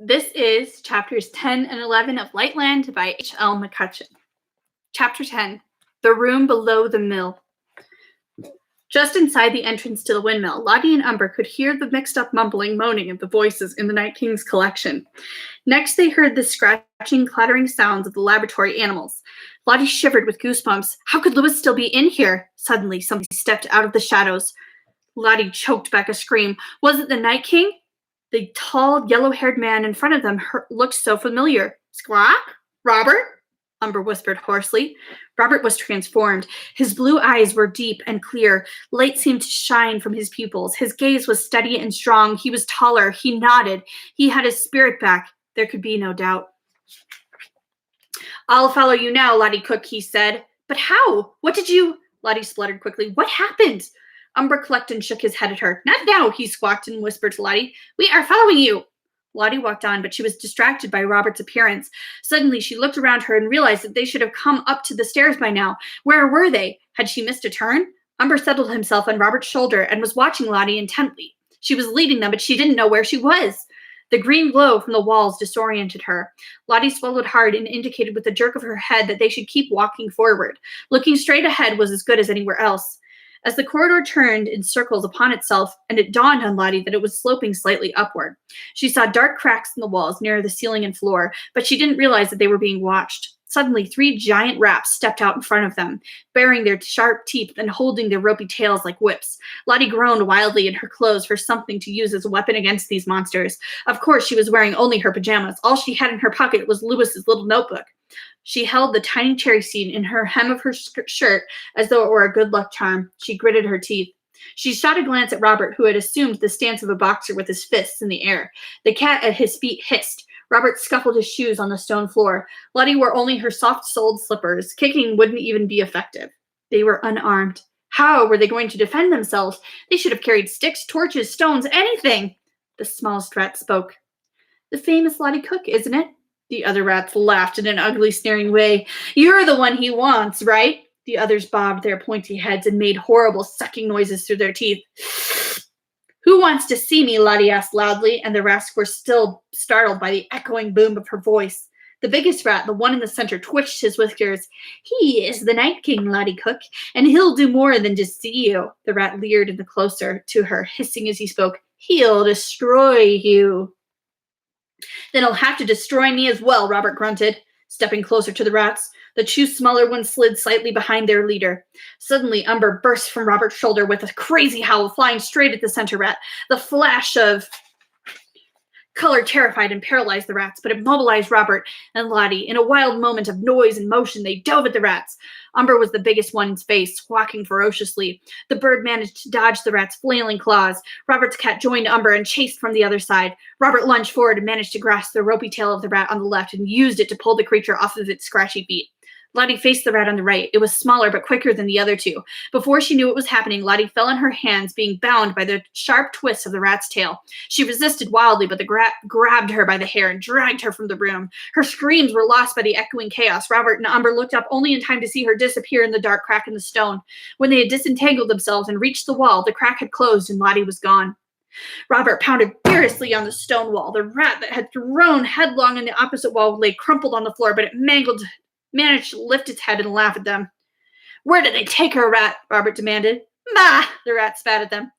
This is chapters 10 and 11 of Lightland by H.L. McCutcheon. Chapter 10, The Room Below the Mill. Just inside the entrance to the windmill, Lottie and Umber could hear the mixed-up mumbling moaning of the voices in the Night King's collection. Next, they heard the scratching, clattering sounds of the laboratory animals. Lottie shivered with goosebumps. How could Lewis still be in here? Suddenly, somebody stepped out of the shadows. Lottie choked back a scream. Was it the Night King? The tall, yellow-haired man in front of them looked so familiar. Squawk? Robert? Umber whispered hoarsely. Robert was transformed. His blue eyes were deep and clear. Light seemed to shine from his pupils. His gaze was steady and strong. He was taller. He nodded. He had his spirit back. There could be no doubt. I'll follow you now, Lottie Cook, he said. But how? What did you... Lottie spluttered quickly. What happened? Umber clucked and shook his head at her. Not now, he squawked and whispered to Lottie. We are following you. Lottie walked on, but she was distracted by Robert's appearance. Suddenly, she looked around her and realized that they should have come up to the stairs by now. Where were they? Had she missed a turn? Umber settled himself on Robert's shoulder and was watching Lottie intently. She was leading them, but she didn't know where she was. The green glow from the walls disoriented her. Lottie swallowed hard and indicated with a jerk of her head that they should keep walking forward. Looking straight ahead was as good as anywhere else. As the corridor turned in circles upon itself, and it dawned on Lottie that it was sloping slightly upward. She saw dark cracks in the walls near the ceiling and floor, but she didn't realize that they were being watched. Suddenly, 3 giant rats stepped out in front of them, baring their sharp teeth and holding their ropey tails like whips. Lottie groaned wildly in her clothes for something to use as a weapon against these monsters. Of course, she was wearing only her pajamas. All she had in her pocket was Lewis's little notebook. She held the tiny cherry seed in her hem of her shirt as though it were a good luck charm. She gritted her teeth. She shot a glance at Robert, who had assumed the stance of a boxer with his fists in the air. The cat at his feet hissed. Robert scuffled his shoes on the stone floor. Lottie wore only her soft-soled slippers. Kicking wouldn't even be effective. They were unarmed. How were they going to defend themselves? They should have carried sticks, torches, stones, anything. The smallest rat spoke. The famous Lottie Cook, isn't it? The other rats laughed in an ugly, sneering way. You're the one he wants, right? The others bobbed their pointy heads and made horrible sucking noises through their teeth. Who wants to see me? Lottie asked loudly, and the rats were still startled by the echoing boom of her voice. The biggest rat, the one in the center, twitched his whiskers. He is the Night King, Lottie Cook, and he'll do more than just see you. The rat leered in the closer to her, hissing as he spoke. He'll destroy you. Then he'll have to destroy me as well, Robert grunted, stepping closer to the rats. The 2 smaller ones slid slightly behind their leader. Suddenly, Umber burst from Robert's shoulder with a crazy howl, flying straight at the center rat. The flash of color terrified and paralyzed the rats, but it mobilized Robert and Lottie. In a wild moment of noise and motion, they dove at the rats. Umber was the biggest one in space, squawking ferociously. The bird managed to dodge the rat's flailing claws. Robert's cat joined Umber and chased from the other side. Robert lunged forward and managed to grasp the ropey tail of the rat on the left and used it to pull the creature off of its scratchy feet. Lottie faced the rat on the right. It was smaller but quicker than the other 2. Before she knew what was happening, Lottie fell on her hands, being bound by the sharp twist of the rat's tail. She resisted wildly, but the rat grabbed her by the hair and dragged her from the room. Her screams were lost by the echoing chaos. Robert and Umber looked up only in time to see her disappear in the dark crack in the stone. When they had disentangled themselves and reached the wall, the crack had closed and Lottie was gone. Robert pounded furiously on the stone wall. The rat that had thrown headlong in the opposite wall lay crumpled on the floor, but it managed to lift its head and laugh at them. Where did they take her, rat? Robert demanded. Bah! The rat spat at them.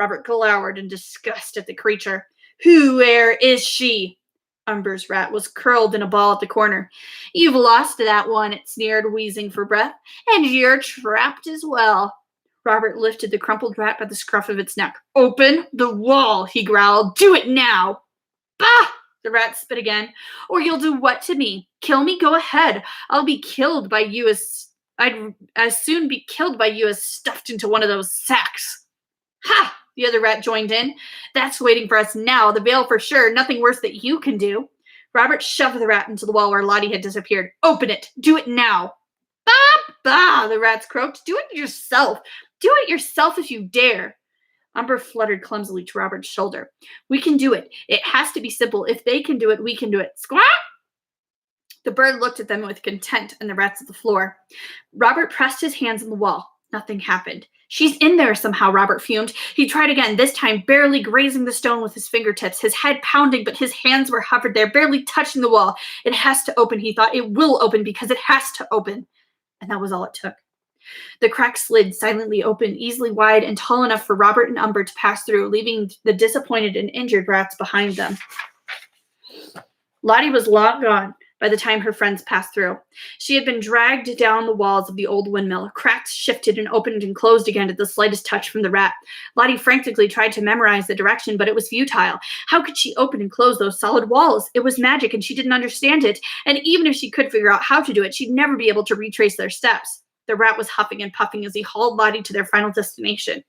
Robert glowered in disgust at the creature. Where is she? Umber's rat was curled in a ball at the corner. You've lost that one, it sneered, wheezing for breath. And you're trapped as well. Robert lifted the crumpled rat by the scruff of its neck. Open the wall, he growled. Do it now. Bah! The rat spit again. Or you'll do what to me? Kill me? Go ahead. I'd as soon be killed by you as stuffed into one of those sacks. Ha! The other rat joined in. That's waiting for us now. The veil for sure. Nothing worse that you can do. Robert shoved the rat into the wall where Lottie had disappeared. Open it. Do it now. Bah! Bah! The rats croaked. Do it yourself. Do it yourself if you dare. Umber fluttered clumsily to Robert's shoulder. We can do it. It has to be simple. If they can do it, we can do it. Squawk! The bird looked at them with contempt and the rats at the floor. Robert pressed his hands on the wall. Nothing happened. She's in there somehow, Robert fumed. He tried again, this time barely grazing the stone with his fingertips, his head pounding, but his hands were hovered there, barely touching the wall. It has to open, he thought. It will open because it has to open. And that was all it took. The crack slid silently open, easily wide and tall enough for Robert and Umber to pass through, leaving the disappointed and injured rats behind them. Lottie was long gone by the time her friends passed through. She had been dragged down the walls of the old windmill. Cracks shifted and opened and closed again at the slightest touch from the rat. Lottie frantically tried to memorize the direction, but it was futile. How could she open and close those solid walls? It was magic, and she didn't understand it. And even if she could figure out how to do it, she'd never be able to retrace their steps. The rat was huffing and puffing as he hauled Lottie to their final destination.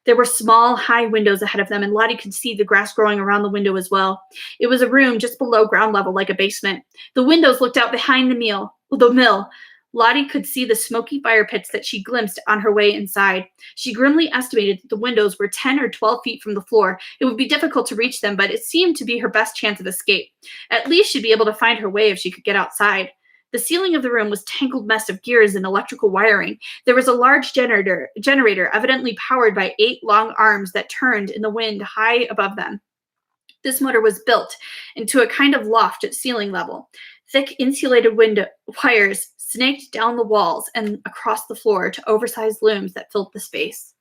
There were small, high windows ahead of them, and Lottie could see the grass growing around the window as well. It was a room just below ground level, like a basement. The windows looked out behind the mill. Lottie could see the smoky fire pits that she glimpsed on her way inside. She grimly estimated that the windows were 10 or 12 feet from the floor. It would be difficult to reach them, but it seemed to be her best chance of escape. At least she'd be able to find her way if she could get outside. The ceiling of the room was a tangled mess of gears and electrical wiring. There was a large generator, evidently powered by 8 long arms that turned in the wind high above them. This motor was built into a kind of loft at ceiling level. Thick insulated wires snaked down the walls and across the floor to oversized looms that filled the space.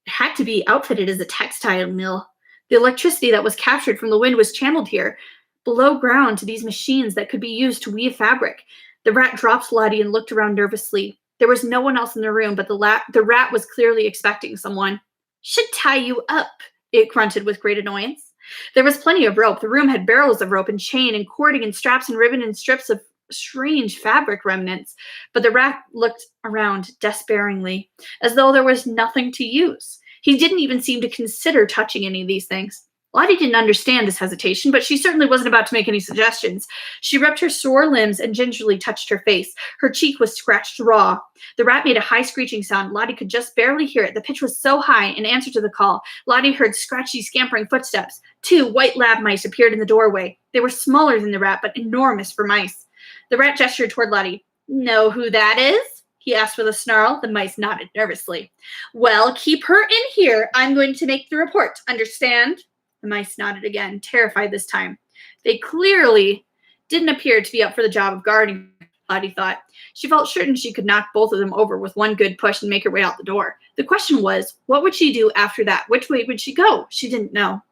It had to be outfitted as a textile mill. The electricity that was captured from the wind was channeled here, below ground, to these machines that could be used to weave fabric. The rat dropped Lottie and looked around nervously. There was no one else in the room, but the rat was clearly expecting someone. "Should tie you up," it grunted with great annoyance. There was plenty of rope. The room had barrels of rope and chain and cording and straps and ribbon and strips of strange fabric remnants, but the rat looked around despairingly, as though there was nothing to use. He didn't even seem to consider touching any of these things. Lottie didn't understand this hesitation, but she certainly wasn't about to make any suggestions. She rubbed her sore limbs and gingerly touched her face. Her cheek was scratched raw. The rat made a high screeching sound. Lottie could just barely hear it. The pitch was so high. In answer to the call, Lottie heard scratchy, scampering footsteps. 2 white lab mice appeared in the doorway. They were smaller than the rat, but enormous for mice. The rat gestured toward Lottie. "Know who that is?" he asked with a snarl. The mice nodded nervously. "Well, keep her in here. I'm going to make the report. Understand?" The mice nodded again, terrified this time. They clearly didn't appear to be up for the job of guarding, Lottie thought. She felt certain she could knock both of them over with one good push and make her way out the door. The question was, what would she do after that? Which way would she go? She didn't know.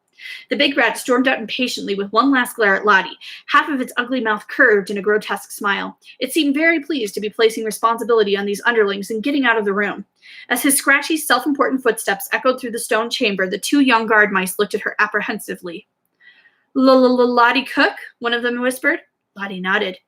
The big rat stormed out impatiently with one last glare at Lottie. Half of its ugly mouth curved in a grotesque smile. It seemed very pleased to be placing responsibility on these underlings and getting out of the room. As his scratchy, self-important footsteps echoed through the stone chamber, the 2 young guard mice looked at her apprehensively. "Lottie Cook?" one of them whispered. Lottie nodded.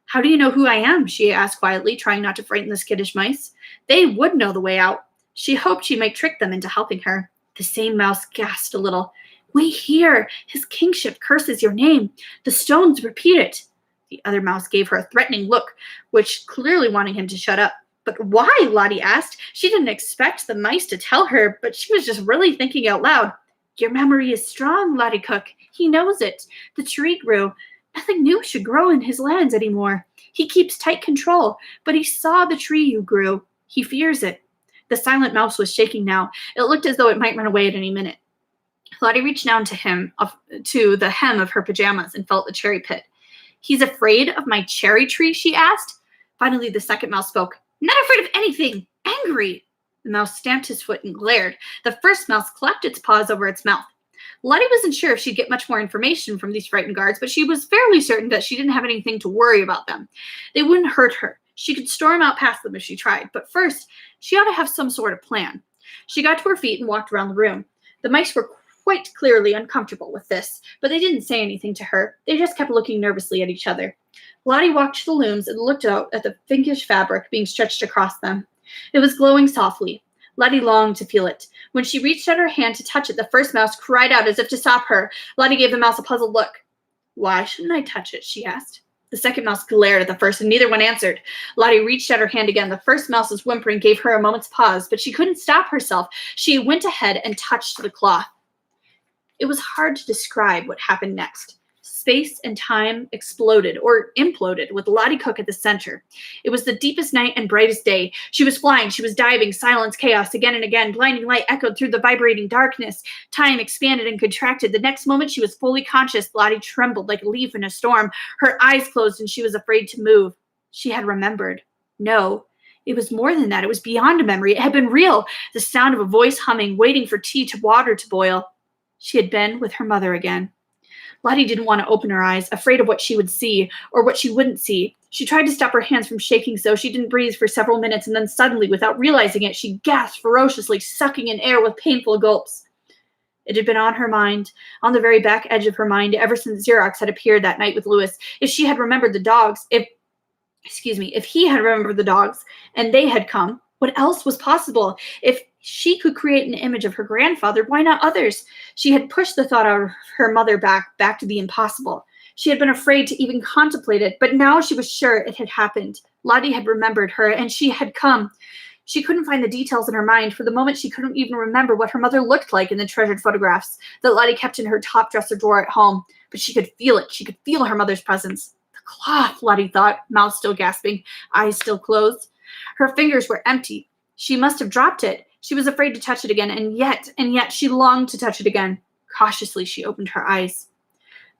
"How do you know who I am?" she asked quietly, trying not to frighten the skittish mice. They would know the way out. She hoped she might trick them into helping her. The same mouse gasped a little. "Wait here. His kingship curses your name. The stones repeat it." The other mouse gave her a threatening look, which clearly wanted him to shut up. "But why?" Lottie asked. She didn't expect the mice to tell her, but she was just really thinking out loud. "Your memory is strong, Lottie Cook. He knows it. The tree grew. Nothing new should grow in his lands anymore. He keeps tight control, but he saw the tree you grew. He fears it." The silent mouse was shaking now. It looked as though it might run away at any minute. Lottie reached down to the hem of her pajamas and felt the cherry pit. "He's afraid of my cherry tree?" she asked. Finally, the second mouse spoke. "Not afraid of anything. Angry." The mouse stamped his foot and glared. The first mouse clapped its paws over its mouth. Lottie wasn't sure if she'd get much more information from these frightened guards, but she was fairly certain that she didn't have anything to worry about them. They wouldn't hurt her. She could storm out past them if she tried, but first, she ought to have some sort of plan. She got to her feet and walked around the room. The mice were quite clearly uncomfortable with this, but they didn't say anything to her. They just kept looking nervously at each other. Lottie walked to the looms and looked out at the pinkish fabric being stretched across them. It was glowing softly. Lottie longed to feel it. When she reached out her hand to touch it, the first mouse cried out as if to stop her. Lottie gave the mouse a puzzled look. "Why shouldn't I touch it?" she asked. The second mouse glared at the first, and neither one answered. Lottie reached out her hand again. The first mouse's whimpering gave her a moment's pause, but she couldn't stop herself. She went ahead and touched the cloth. It was hard to describe what happened next. Space and time exploded, or imploded, with Lottie Cook at the center. It was the deepest night and brightest day. She was flying, she was diving, silence, chaos, again and again. Blinding light echoed through the vibrating darkness. Time expanded and contracted. The next moment she was fully conscious. Lottie trembled like a leaf in a storm. Her eyes closed and she was afraid to move. She had remembered. No, it was more than that. It was beyond a memory. It had been real. The sound of a voice humming, waiting for water to boil. She had been with her mother again. Lottie didn't want to open her eyes, afraid of what she would see or what she wouldn't see. She tried to stop her hands from shaking so she didn't breathe for several minutes, and then suddenly, without realizing it, she gasped ferociously, sucking in air with painful gulps. It had been on her mind, on the very back edge of her mind, ever since Xerox had appeared that night with Lewis. If she had remembered the dogs, if he had remembered the dogs and they had come, what else was possible? If she could create an image of her grandfather, why not others? She had pushed the thought of her mother back to the impossible. She had been afraid to even contemplate it, but now she was sure it had happened. Lottie had remembered her, and she had come. She couldn't find the details in her mind. For the moment, she couldn't even remember what her mother looked like in the treasured photographs that Lottie kept in her top dresser drawer at home. But she could feel it. She could feel her mother's presence. The cloth, Lottie thought, mouth still gasping, eyes still closed. Her fingers were empty. She must have dropped it. She was afraid to touch it again, and yet she longed to touch it again. Cautiously, she opened her eyes.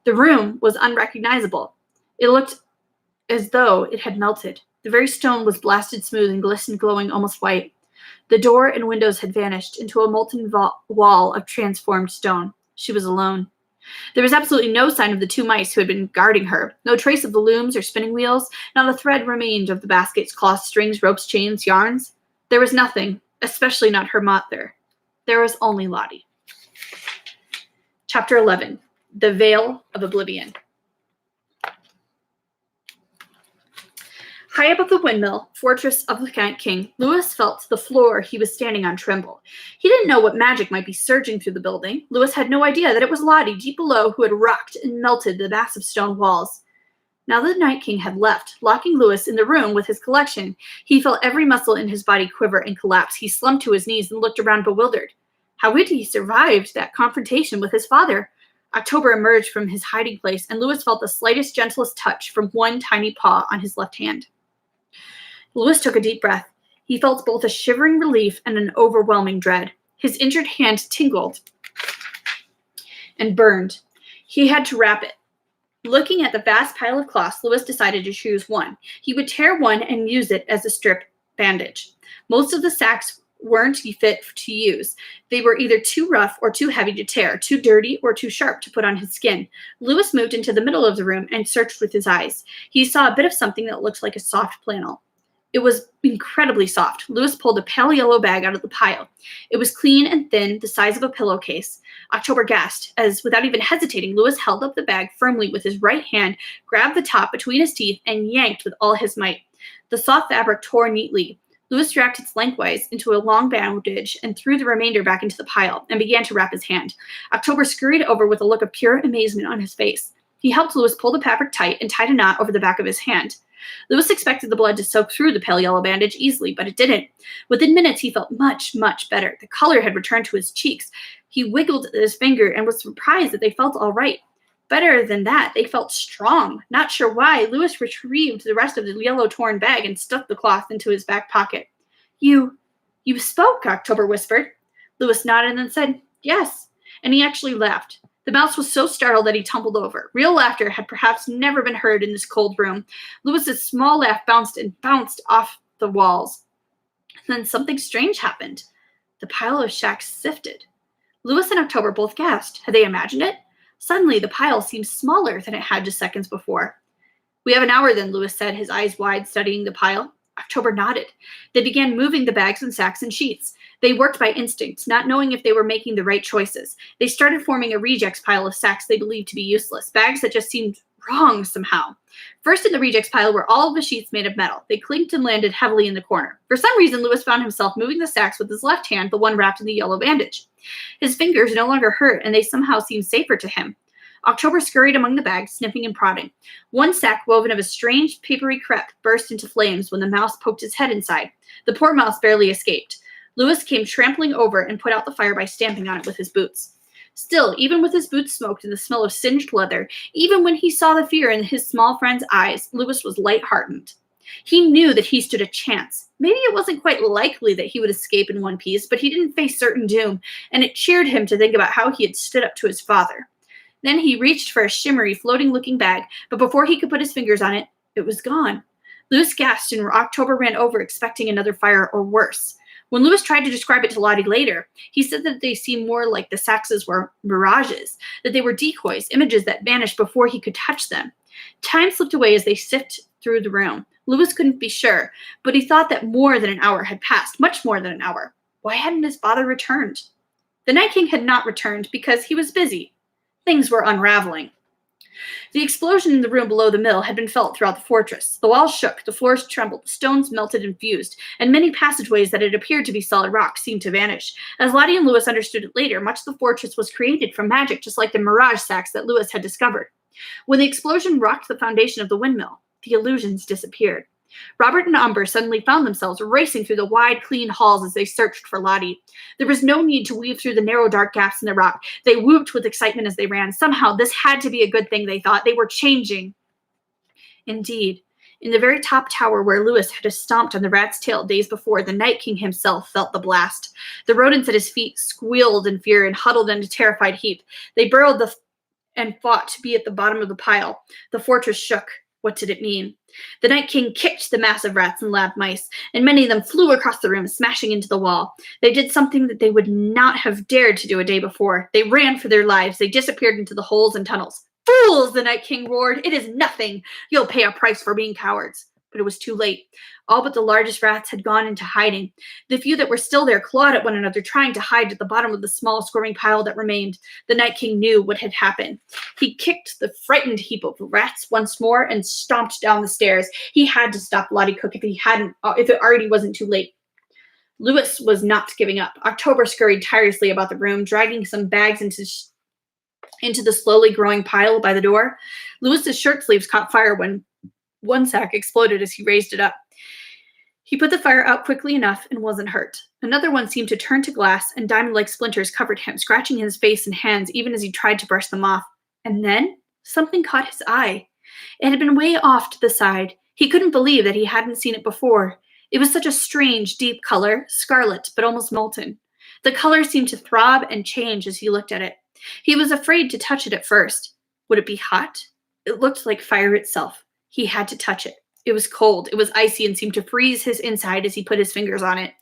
The room was unrecognizable. It looked as though it had melted. The very stone was blasted smooth and glistened, glowing almost white. The door and windows had vanished into a molten wall of transformed stone. She was alone. There was absolutely no sign of the two mice who had been guarding her. No trace of the looms or spinning wheels. Not a thread remained of the baskets, cloth, strings, ropes, chains, yarns. There was nothing, especially not her mother. There was only Lottie. Chapter 11. The Veil of Oblivion. High above the windmill, fortress of the Night King, Lewis felt the floor he was standing on tremble. He didn't know what magic might be surging through the building. Lewis had no idea that it was Lottie deep below who had rocked and melted the massive stone walls. Now that the Night King had left, locking Lewis in the room with his collection, he felt every muscle in his body quiver and collapse. He slumped to his knees and looked around bewildered. How had he survived that confrontation with his father? October emerged from his hiding place, and Lewis felt the slightest, gentlest touch from one tiny paw on his left hand. Lewis took a deep breath. He felt both a shivering relief and an overwhelming dread. His injured hand tingled and burned. He had to wrap it. Looking at the vast pile of cloths, Lewis decided to choose one. He would tear one and use it as a strip bandage. Most of the sacks weren't fit to use. They were either too rough or too heavy to tear, too dirty or too sharp to put on his skin. Lewis moved into the middle of the room and searched with his eyes. He saw a bit of something that looked like a soft flannel. It was incredibly soft. Lewis pulled a pale yellow bag out of the pile. It was clean and thin, the size of a pillowcase. October gasped as, without even hesitating, Lewis held up the bag firmly with his right hand, grabbed the top between his teeth, and yanked with all his might. The soft fabric tore neatly. Lewis wrapped it lengthwise into a long bandage and threw the remainder back into the pile and began to wrap his hand. October scurried over with a look of pure amazement on his face. He helped Lewis pull the fabric tight and tied a knot over the back of his hand. Lewis expected the blood to soak through the pale yellow bandage easily, but it didn't. Within minutes, he felt much, much better. The color had returned to his cheeks. He wiggled his finger and was surprised that they felt all right. Better than that, they felt strong. Not sure why, Lewis retrieved the rest of the yellow torn bag and stuffed the cloth into his back pocket. You spoke, October whispered. Lewis nodded and then said, yes, and he actually laughed. The mouse was so startled that he tumbled over. Real laughter had perhaps never been heard in this cold room. Lewis's small laugh bounced off the walls. Then something strange happened. The pile of sacks shifted. Lewis and October both gasped. Had they imagined it? Suddenly, the pile seemed smaller than it had just seconds before. We have an hour then, Lewis said, his eyes wide, studying the pile. October nodded. They began moving the bags and sacks and sheets. They worked by instinct, not knowing if they were making the right choices. They started forming a rejects pile of sacks they believed to be useless, bags that just seemed wrong somehow. First in the rejects pile were all of the sheets made of metal. They clinked and landed heavily in the corner. For some reason, Lewis found himself moving the sacks with his left hand, the one wrapped in the yellow bandage. His fingers no longer hurt, and they somehow seemed safer to him. October scurried among the bags, sniffing and prodding. One sack, woven of a strange, papery crepe, burst into flames when the mouse poked his head inside. The poor mouse barely escaped. Lewis came trampling over and put out the fire by stamping on it with his boots. Still, even with his boots smoked and the smell of singed leather, even when he saw the fear in his small friend's eyes, Lewis was lighthearted. He knew that he stood a chance. Maybe it wasn't quite likely that he would escape in one piece, but he didn't face certain doom, and it cheered him to think about how he had stood up to his father. Then he reached for a shimmery, floating-looking bag, but before he could put his fingers on it, it was gone. Lewis gasped, and October ran over, expecting another fire or worse. When Lewis tried to describe it to Lottie later, he said that they seemed more like the Saxes were mirages, that they were decoys, images that vanished before he could touch them. Time slipped away as they sifted through the room. Lewis couldn't be sure, but he thought that more than an hour had passed, much more than an hour. Why hadn't his father returned? The Night King had not returned because he was busy. Things were unraveling. The explosion in the room below the mill had been felt throughout the fortress. The walls shook, the floors trembled, the stones melted and fused, and many passageways that had appeared to be solid rock seemed to vanish. As Lottie and Lewis understood it later, much of the fortress was created from magic, just like the mirage sacks that Lewis had discovered. When the explosion rocked the foundation of the windmill, the illusions disappeared. Robert and Umber suddenly found themselves racing through the wide, clean halls as they searched for Lottie. There was no need to weave through the narrow, dark gaps in the rock. They whooped with excitement as they ran. Somehow, this had to be a good thing, they thought. They were changing. Indeed, in the very top tower where Lewis had stomped on the rat's tail days before, the Night King himself felt the blast. The rodents at his feet squealed in fear and huddled in a terrified heap. They burrowed and fought to be at the bottom of the pile. The fortress shook. What did it mean? The Night King kicked the massive rats and lab mice, and many of them flew across the room, smashing into the wall. They did something that they would not have dared to do a day before. They ran for their lives. They disappeared into the holes and tunnels. Fools, the Night King roared. It is nothing. You'll pay a price for being cowards. But it was too late. All but the largest rats had gone into hiding. The few that were still there clawed at one another, trying to hide at the bottom of the small, squirming pile that remained. The Night King knew what had happened. He kicked the frightened heap of rats once more and stomped down the stairs. He had to stop Lottie Cook if it already wasn't too late. Lewis was not giving up. October scurried tirelessly about the room, dragging some bags into the slowly growing pile by the door. Lewis's shirt sleeves caught fire when one sack exploded as he raised it up. He put the fire out quickly enough and wasn't hurt. Another one seemed to turn to glass, and diamond-like splinters covered him, scratching his face and hands even as he tried to brush them off. And then something caught his eye. It had been way off to the side. He couldn't believe that he hadn't seen it before. It was such a strange, deep color, scarlet, but almost molten. The color seemed to throb and change as he looked at it. He was afraid to touch it at first. Would it be hot? It looked like fire itself. He had to touch it. It was cold. It was icy and seemed to freeze his inside as he put his fingers on it.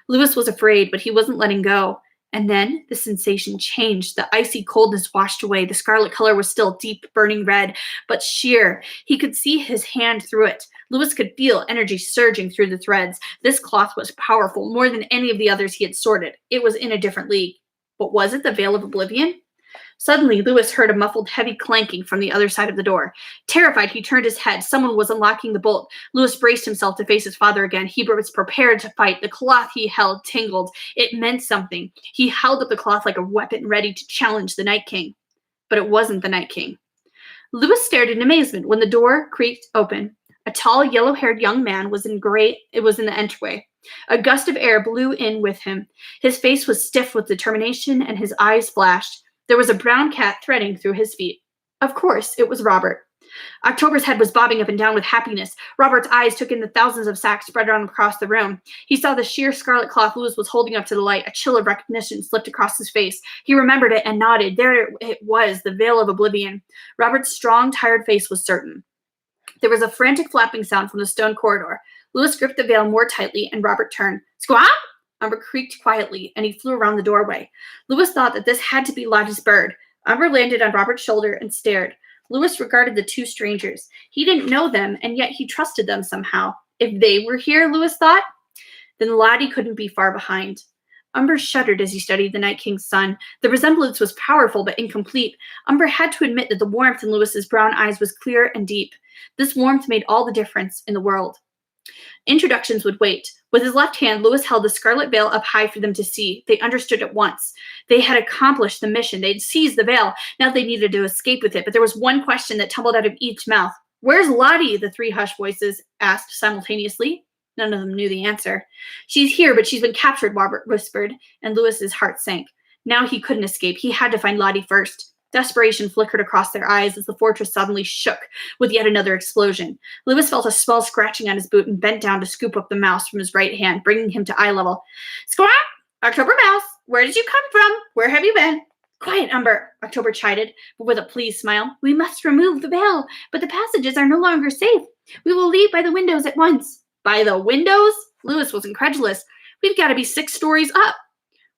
Lewis was afraid, but he wasn't letting go. And then the sensation changed. The icy coldness washed away. The scarlet color was still deep, burning red, but sheer. He could see his hand through it. Lewis could feel energy surging through the threads. This cloth was powerful, more than any of the others he had sorted. It was in a different league. But was it the Veil of Oblivion? Suddenly, Lewis heard a muffled, heavy clanking from the other side of the door. Terrified, he turned his head. Someone was unlocking the bolt. Lewis braced himself to face his father again. He was prepared to fight. The cloth he held tingled. It meant something. He held up the cloth like a weapon, ready to challenge the Night King. But it wasn't the Night King. Lewis stared in amazement when the door creaked open. A tall, yellow-haired young man was in the entryway. A gust of air blew in with him. His face was stiff with determination, and his eyes flashed. There was a brown cat threading through his feet. Of course, it was Robert. October's head was bobbing up and down with happiness. Robert's eyes took in the thousands of sacks spread around across the room. He saw the sheer scarlet cloth Lewis was holding up to the light. A chill of recognition slipped across his face. He remembered it and nodded. There it was, the Veil of Oblivion. Robert's strong, tired face was certain. There was a frantic flapping sound from the stone corridor. Lewis gripped the veil more tightly, and Robert turned. Squawk! Umber creaked quietly, and he flew around the doorway. Lewis thought that this had to be Lottie's bird. Umber landed on Robert's shoulder and stared. Lewis regarded the two strangers. He didn't know them, and yet he trusted them somehow. If they were here, Lewis thought, then Lottie couldn't be far behind. Umber shuddered as he studied the Night King's son. The resemblance was powerful but incomplete. Umber had to admit that the warmth in Lewis's brown eyes was clear and deep. This warmth made all the difference in the world. Introductions would wait. With his left hand, Lewis held the scarlet veil up high for them to see. They understood at once. They had accomplished the mission. They'd seized the veil. Now they needed to escape with it. But there was one question that tumbled out of each mouth. Where's Lottie? The three hushed voices asked simultaneously. None of them knew the answer. She's here, but she's been captured, Robert whispered, and Lewis's heart sank. Now he couldn't escape. He had to find Lottie first. Desperation flickered across their eyes as the fortress suddenly shook with yet another explosion. Lewis felt a small scratching on his boot and bent down to scoop up the mouse from his right hand, bringing him to eye level. Squawk! October Mouse, where did you come from? Where have you been? Quiet, Umber, October chided, but with a pleased smile. We must remove the veil, but the passages are no longer safe. We will leave by the windows at once. By the windows? Lewis was incredulous. We've got to be 6 stories up.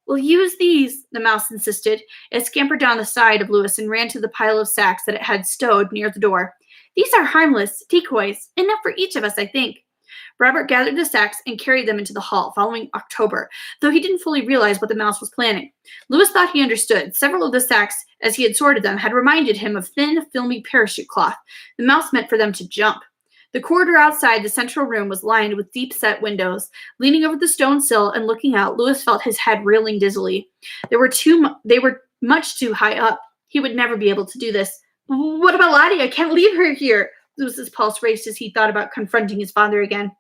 We'll use these, the mouse insisted. It scampered down the side of Lewis and ran to the pile of sacks that it had stowed near the door. These are harmless decoys, enough for each of us, I think. Robert gathered the sacks and carried them into the hall, following October, though he didn't fully realize what the mouse was planning. Lewis thought he understood. Several of the sacks, as he had sorted them, had reminded him of thin, filmy parachute cloth. The mouse meant for them to jump. The corridor outside the central room was lined with deep-set windows. Leaning over the stone sill and looking out, Lewis felt his head reeling dizzily. They were much too high up. He would never be able to do this. What about Lottie? I can't leave her here. Lewis's pulse raced as he thought about confronting his father again.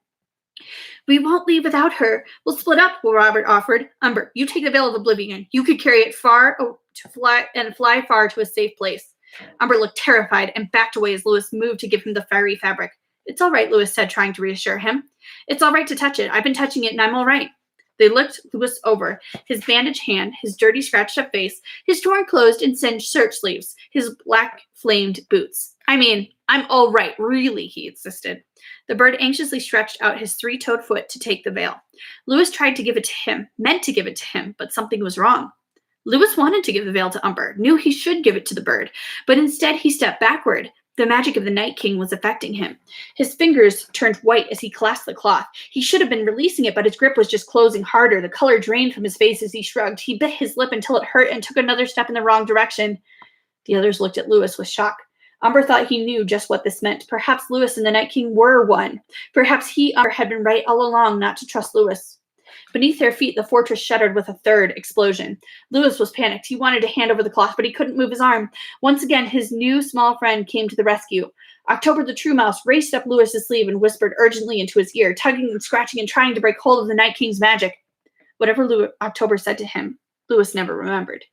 We won't leave without her. We'll split up, Robert offered. Umber, you take the Veil of Oblivion. You could carry it far to fly far to a safe place. Umber looked terrified and backed away as Lewis moved to give him the fiery fabric. It's all right, Lewis said, trying to reassure him. It's all right to touch it. I've been touching it and I'm all right. They looked Lewis over, his bandaged hand, his dirty, scratched-up face, his torn clothes and singed shirt sleeves, his black, flamed boots. I mean, I'm all right, really, he insisted. The bird anxiously stretched out his 3-toed foot to take the veil. Lewis tried to give it to him, meant to give it to him, but something was wrong. Lewis wanted to give the veil to Umber, knew he should give it to the bird, but instead he stepped backward. The magic of the Night King was affecting him. His fingers turned white as he clasped the cloth. He should have been releasing it, but his grip was just closing harder. The color drained from his face as he shrugged. He bit his lip until it hurt and took another step in the wrong direction. The others looked at Lewis with shock. Umber thought he knew just what this meant. Perhaps Lewis and the Night King were one. Perhaps Umber had been right all along not to trust Lewis. Beneath their feet, the fortress shuddered with a third explosion. Lewis was panicked. He wanted to hand over the cloth, but he couldn't move his arm. Once again, his new small friend came to the rescue. October the True Mouse raced up Lewis's sleeve and whispered urgently into his ear, tugging and scratching and trying to break hold of the Night King's magic. Whatever October said to him, Lewis never remembered.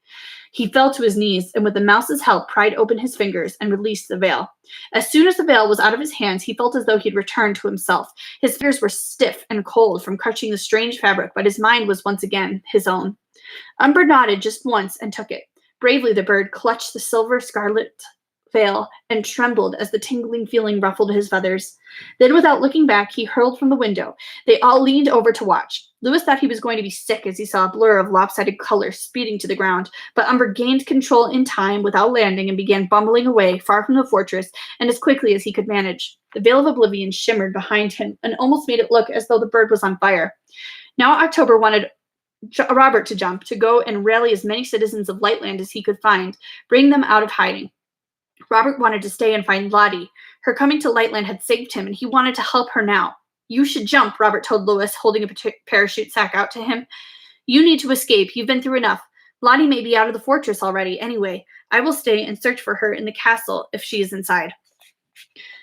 He fell to his knees, and with the mouse's help, pried open his fingers and released the veil. As soon as the veil was out of his hands, he felt as though he'd returned to himself. His fingers were stiff and cold from crushing the strange fabric, but his mind was once again his own. Umber nodded just once and took it. Bravely, the bird clutched the silver scarlet veil and trembled as the tingling feeling ruffled his feathers. Then, without looking back, he hurled from the window. They all leaned over to watch. Lewis thought he was going to be sick as he saw a blur of lopsided color speeding to the ground, but Umber gained control in time without landing and began bumbling away far from the fortress and as quickly as he could manage. The Veil of Oblivion shimmered behind him and almost made it look as though the bird was on fire. Now October wanted Robert to jump, to go and rally as many citizens of Lightland as he could find, bring them out of hiding. Robert wanted to stay and find Lottie. Her coming to Lightland had saved him, and he wanted to help her now. You should jump, Robert told Lewis, holding a parachute sack out to him. You need to escape. You've been through enough. Lottie may be out of the fortress already. Anyway, I will stay and search for her in the castle if she is inside.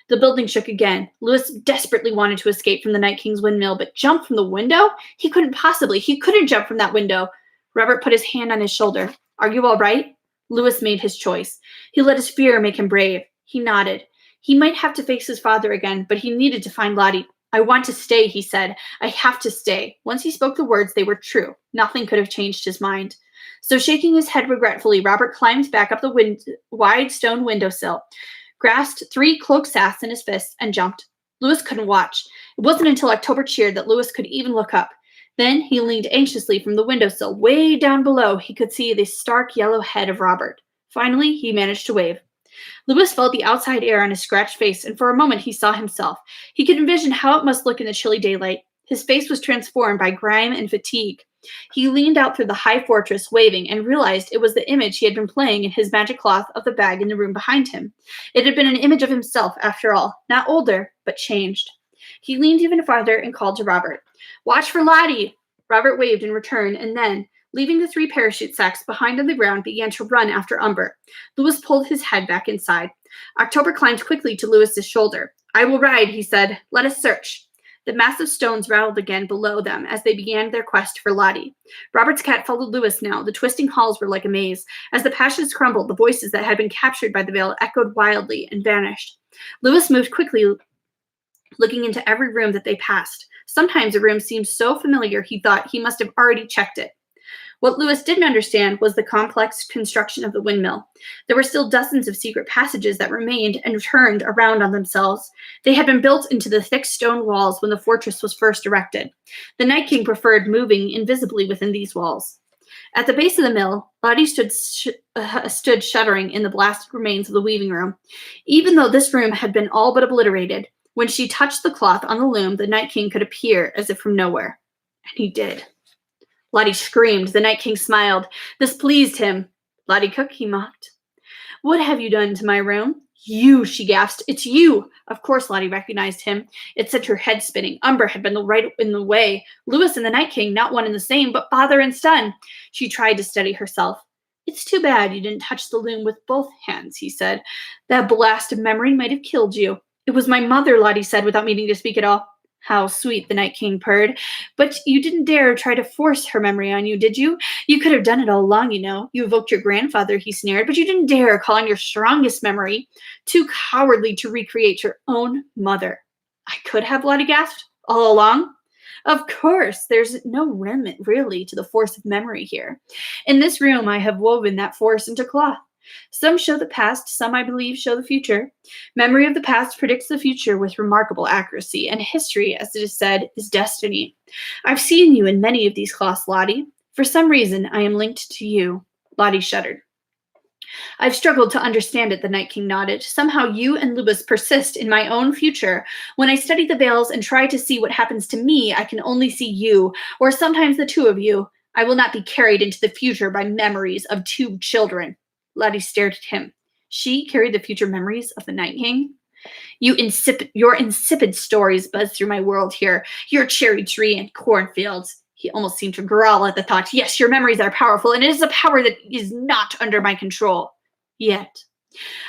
The building shook again. Lewis desperately wanted to escape from the Night King's windmill, but jump from the window? He couldn't possibly. He couldn't jump from that window. Robert put his hand on his shoulder. Are you all right? Lewis made his choice. He let his fear make him brave. He nodded. He might have to face his father again, but he needed to find Lottie. I want to stay, he said. I have to stay. Once he spoke the words, they were true. Nothing could have changed his mind. So shaking his head regretfully, Robert climbed back up the wide stone windowsill, grasped 3 cloak sacks in his fists, and jumped. Lewis couldn't watch. It wasn't until October cheered that Lewis could even look up. Then he leaned anxiously from the windowsill. Way down below, he could see the stark yellow head of Robert. Finally, he managed to wave. Lewis felt the outside air on his scratched face, and for a moment he saw himself. He could envision how it must look in the chilly daylight. His face was transformed by grime and fatigue. He leaned out through the high fortress, waving, and realized it was the image he had been playing in his magic cloth of the bag in the room behind him. It had been an image of himself, after all, not older, but changed. He leaned even farther and called to Robert. Watch for Lottie! Robert waved in return, and then, leaving the 3 parachute sacks behind on the ground, began to run after Umber. Lewis pulled his head back inside. October climbed quickly to Lewis's shoulder. I will ride, he said. Let us search. The massive stones rattled again below them as they began their quest for Lottie. Robert's cat followed Lewis now. The twisting halls were like a maze. As the passages crumbled, the voices that had been captured by the veil echoed wildly and vanished. Lewis moved quickly, looking into every room that they passed. Sometimes a room seemed so familiar he thought he must have already checked it. What Lewis didn't understand was the complex construction of the windmill. There were still dozens of secret passages that remained and turned around on themselves. They had been built into the thick stone walls when the fortress was first erected. The Night King preferred moving invisibly within these walls. At the base of the mill, Lottie stood shuddering in the blasted remains of the weaving room. Even though this room had been all but obliterated, when she touched the cloth on the loom, the Night King could appear as if from nowhere. And he did. Lottie screamed. The Night King smiled. This pleased him. Lottie Cook, he mocked. What have you done to my room? You, she gasped. It's you. Of course, Lottie recognized him. It sent her head spinning. Umber had been right in the way. Lewis and the Night King, not one and the same, but father and son. She tried to steady herself. It's too bad you didn't touch the loom with both hands, he said. That blast of memory might have killed you. It was my mother, Lottie said without meaning to speak at all. How sweet, the Night King purred. But you didn't dare try to force her memory on you, did you? You could have done it all along, you know. You evoked your grandfather, he sneered, but you didn't dare call on your strongest memory. Too cowardly to recreate your own mother. I could have, Lottie gasped. All along? Of course, there's no remnant, really, to the force of memory here. In this room, I have woven that force into cloth. Some show the past, some, I believe, show the future. Memory of the past predicts the future with remarkable accuracy, and history, as it is said, is destiny. I've seen you in many of these cloths, Lottie. For some reason, I am linked to you. Lottie shuddered. I've struggled to understand it, the Night King nodded. Somehow you and Lewis persist in my own future. When I study the veils and try to see what happens to me, I can only see you, or sometimes the two of you. I will not be carried into the future by memories of two children. Lottie stared at him. She carried the future memories of the Night King? Your insipid stories buzz through my world here. Your cherry tree and cornfields. He almost seemed to growl at the thought. Yes, your memories are powerful, and it is a power that is not under my control. Yet.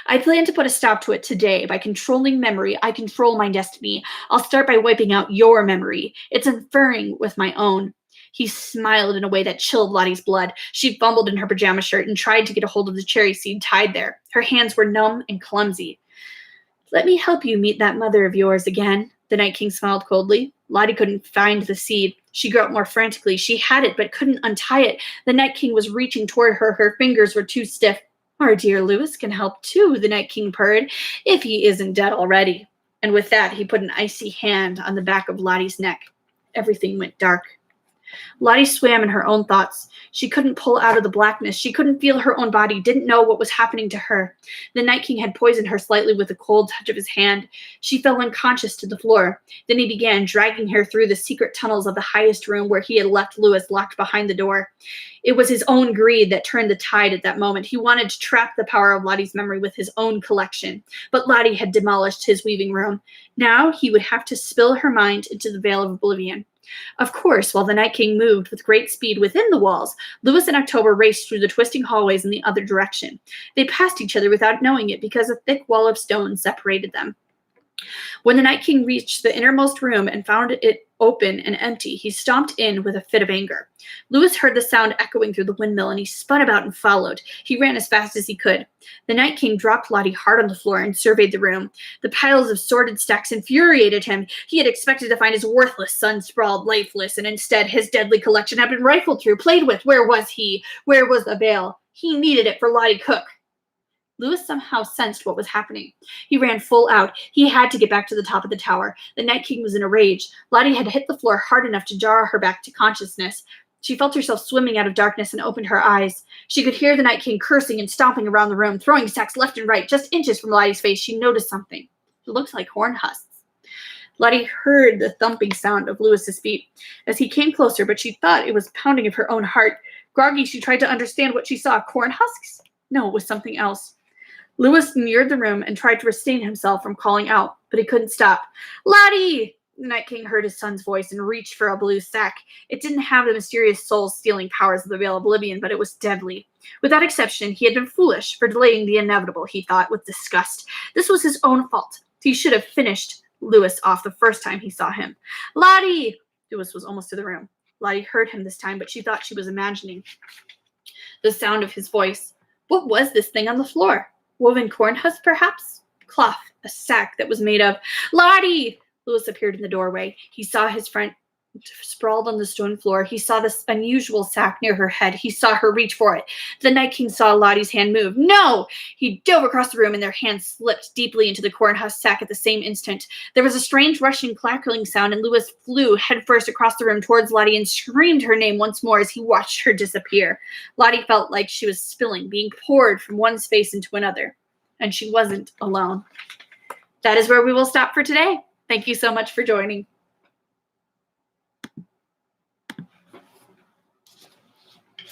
I plan to put a stop to it today. By controlling memory, I control my destiny. I'll start by wiping out your memory. It's interfering with my own. He smiled in a way that chilled Lottie's blood. She fumbled in her pajama shirt and tried to get a hold of the cherry seed tied there. Her hands were numb and clumsy. Let me help you meet that mother of yours again. The Night King smiled coldly. Lottie couldn't find the seed. She groped more frantically. She had it, but couldn't untie it. The Night King was reaching toward her. Her fingers were too stiff. Our dear Lewis can help too, the Night King purred, if he isn't dead already. And with that, he put an icy hand on the back of Lottie's neck. Everything went dark. Lottie swam in her own thoughts. She couldn't pull out of the blackness. She couldn't feel her own body, didn't know what was happening to her. The Night King had poisoned her slightly with a cold touch of his hand. She fell unconscious to the floor. Then he began dragging her through the secret tunnels of the highest room where he had left Lewis locked behind the door. It was his own greed that turned the tide at that moment. He wanted to trap the power of Lottie's memory with his own collection. But Lottie had demolished his weaving room. Now he would have to spill her mind into the veil of oblivion. Of course, while the Night King moved with great speed within the walls, Lewis and October raced through the twisting hallways in the other direction. They passed each other without knowing it because a thick wall of stone separated them. When the Night King reached the innermost room and found it open and empty, he stomped in with a fit of anger. Lewis heard the sound echoing through the windmill, and he spun about and followed. He ran as fast as he could. The Night King dropped Lottie hard on the floor and surveyed the room. The piles of sordid stacks infuriated him. He had expected to find his worthless son sprawled lifeless, and instead his deadly collection had been rifled through, played with. Where was he? Where was the veil? He needed it for Lottie Cook. Lewis somehow sensed what was happening. He ran full out. He had to get back to the top of the tower. The Night King was in a rage. Lottie had hit the floor hard enough to jar her back to consciousness. She felt herself swimming out of darkness and opened her eyes. She could hear the Night King cursing and stomping around the room, throwing sacks left and right. Just inches from Lottie's face, she noticed something. It looked like horn husks. Lottie heard the thumping sound of Lewis's feet as he came closer, but she thought it was pounding of her own heart. Groggy, she tried to understand what she saw. Corn husks? No, it was something else. Lewis neared the room and tried to restrain himself from calling out, but he couldn't stop. Lottie! The Night King heard his son's voice and reached for a blue sack. It didn't have the mysterious soul-stealing powers of the Veil of Oblivion, but it was deadly. Without exception, he had been foolish for delaying the inevitable, he thought with disgust. This was his own fault. He should have finished Louis off the first time he saw him. Lottie! Louis was almost to the room. Lottie heard him this time, but she thought she was imagining the sound of his voice. What was this thing on the floor? Woven corn husks, perhaps? Cloth, a sack that was made of. Lottie! Louis appeared in the doorway. He saw his friend sprawled on the stone floor. He saw this unusual sack near her head. He saw her reach for it. The Night King saw Lottie's hand move. No! He dove across the room, and their hands slipped deeply into the corn husk sack at the same instant. There was a strange rushing, crackling sound, and Louis flew headfirst across the room towards Lottie and screamed her name once more as he watched her disappear. Lottie felt like she was spilling, being poured from one space into another. And she wasn't alone. That is where we will stop for today. Thank you so much for joining.